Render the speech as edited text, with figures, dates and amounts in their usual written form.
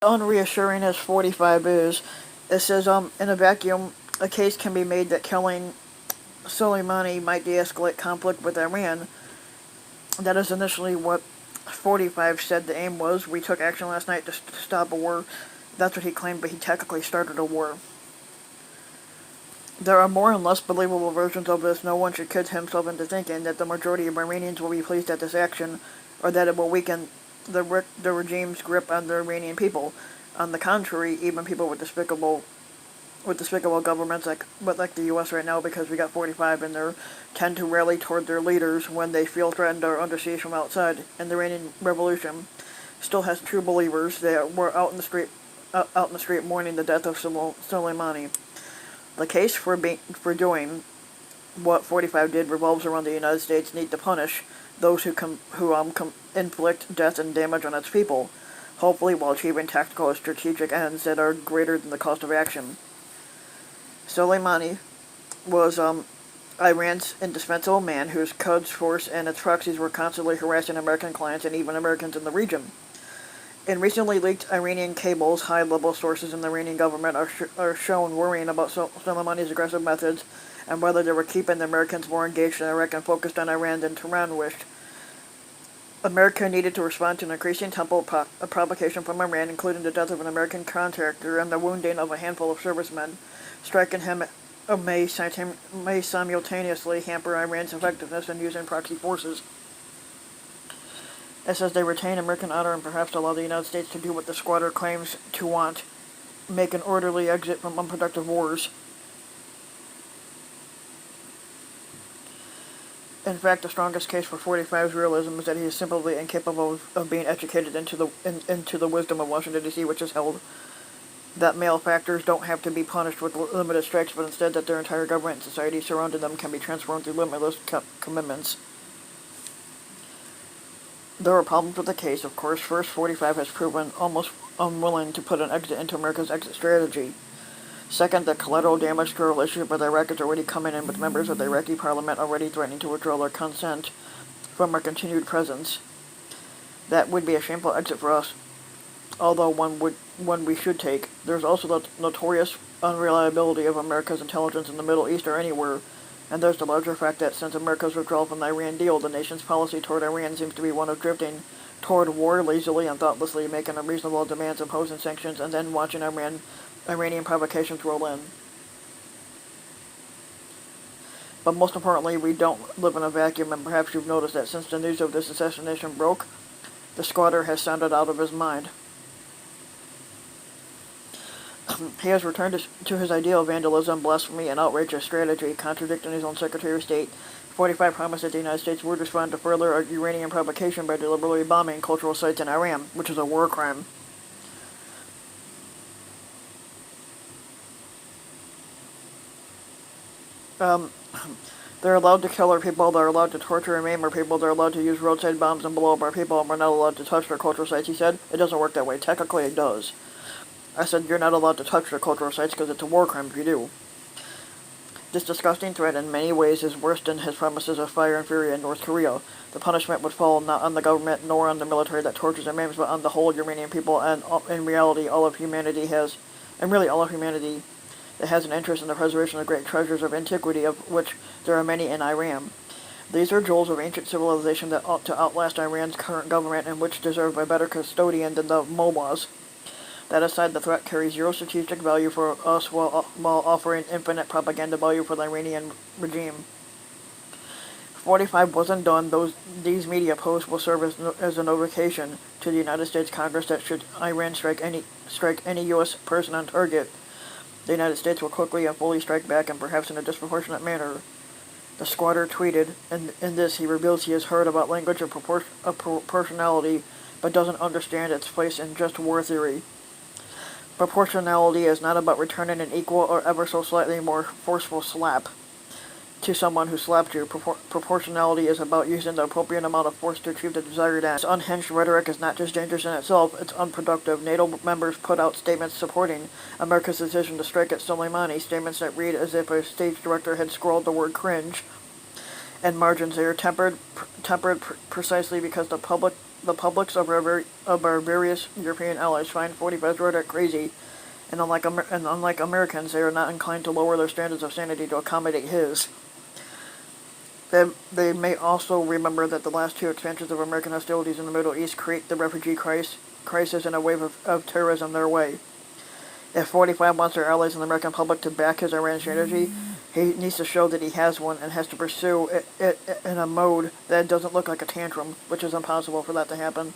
unreassuring as 45 is, it says, in a vacuum, a case can be made that killing Soleimani might de-escalate conflict with Iran. That is initially what 45 said the aim was. We took action last night to stop a war. That's what he claimed, but he technically started a war. There are more and less believable versions of this. No one should kid himself into thinking that the majority of Iranians will be pleased at this action, or that it will weaken the regime's grip on the Iranian people. On the contrary, even people with despicable governments like the U.S. right now, because we got 45 in there, tend to rally toward their leaders when they feel threatened or under siege from outside. And the Iranian Revolution still has true believers that were out in the street mourning the death of Soleimani. The case for doing what 45 did revolves around the United States need to punish those who inflict death and damage on its people, hopefully while achieving tactical and strategic ends that are greater than the cost of action. Soleimani was Iran's indispensable man whose Quds force and its proxies were constantly harassing American clients and even Americans in the region. In recently leaked Iranian cables, high-level sources in the Iranian government are shown worrying about Soleimani's aggressive methods and whether they were keeping the Americans more engaged in Iraq and focused on Iran than Tehran wished. America needed to respond to an increasing tempo of provocation from Iran, including the death of an American contractor and the wounding of a handful of servicemen. Striking him may simultaneously hamper Iran's effectiveness in using proxy forces. It says they retain American honor and perhaps allow the United States to do what the squatter claims to want, make an orderly exit from unproductive wars. In fact, the strongest case for 45's realism is that he is simply incapable of being educated into the wisdom of Washington, D.C., which is held that malefactors don't have to be punished with limited strikes, but instead that their entire government and society surrounding them can be transformed through limitless commitments. There are problems with the case, of course. First, 45 has proven almost unwilling to put an exit into America's exit strategy. Second, the collateral damage to our relationship with Iraq is already coming in, with members of the Iraqi parliament already threatening to withdraw their consent from our continued presence. That would be a shameful exit for us, although one we should take. There's also the notorious unreliability of America's intelligence in the Middle East or anywhere, and there's the larger fact that since America's withdrawal from the Iran deal, the nation's policy toward Iran seems to be one of drifting toward war lazily and thoughtlessly, making unreasonable demands, imposing sanctions, and then watching Iranian provocations roll in. But most importantly, we don't live in a vacuum, and perhaps you've noticed that since the news of this assassination broke, the squatter has sounded out of his mind. He has returned to his ideal of vandalism, blasphemy, and outrageous strategy, contradicting his own Secretary of State. 45 promised that the United States would respond to further Iranian provocation by deliberately bombing cultural sites in Iran, which is a war crime. They're allowed to kill our people, they're allowed to torture and maim our people, they're allowed to use roadside bombs and blow up our people, and we're not allowed to touch their cultural sites, he said. It doesn't work that way. Technically, it does. I said, you're not allowed to touch their cultural sites because it's a war crime if you do. This disgusting threat in many ways is worse than his promises of fire and fury in North Korea. The punishment would fall not on the government nor on the military that tortures and maims, but on the whole Iranian people, and in reality all of humanity that has an interest in the preservation of great treasures of antiquity, of which there are many in Iran. These are jewels of ancient civilization that ought to outlast Iran's current government, and which deserve a better custodian than the mullahs. That aside, the threat carries zero strategic value for us while offering infinite propaganda value for the Iranian regime. 45 wasn't done. These media posts will serve as a notification to the United States Congress that should Iran strike any U.S. person on target, the United States will quickly and fully strike back, and perhaps in a disproportionate manner. The squatter tweeted, in this he reveals he has heard about language of proportionality, but doesn't understand its place in just war theory. Proportionality is not about returning an equal or ever so slightly more forceful slap to someone who slapped you. Proportionality is about using the appropriate amount of force to achieve the desired end. This unhinged rhetoric is not just dangerous in itself, it's unproductive. NATO members put out statements supporting America's decision to strike at Soleimani, statements that read as if a stage director had scrawled the word cringe and margins. They are tempered precisely because the public the publics of our various European allies find 45's rhetoric crazy, and unlike Americans, they are not inclined to lower their standards of sanity to accommodate his. They may also remember that the last two expansions of American hostilities in the Middle East create the refugee crisis and a wave of terrorism their way. If 45 wants their allies and the American public to back his Iran strategy, he needs to show that he has one and has to pursue it in a mode that doesn't look like a tantrum, which is impossible for that to happen.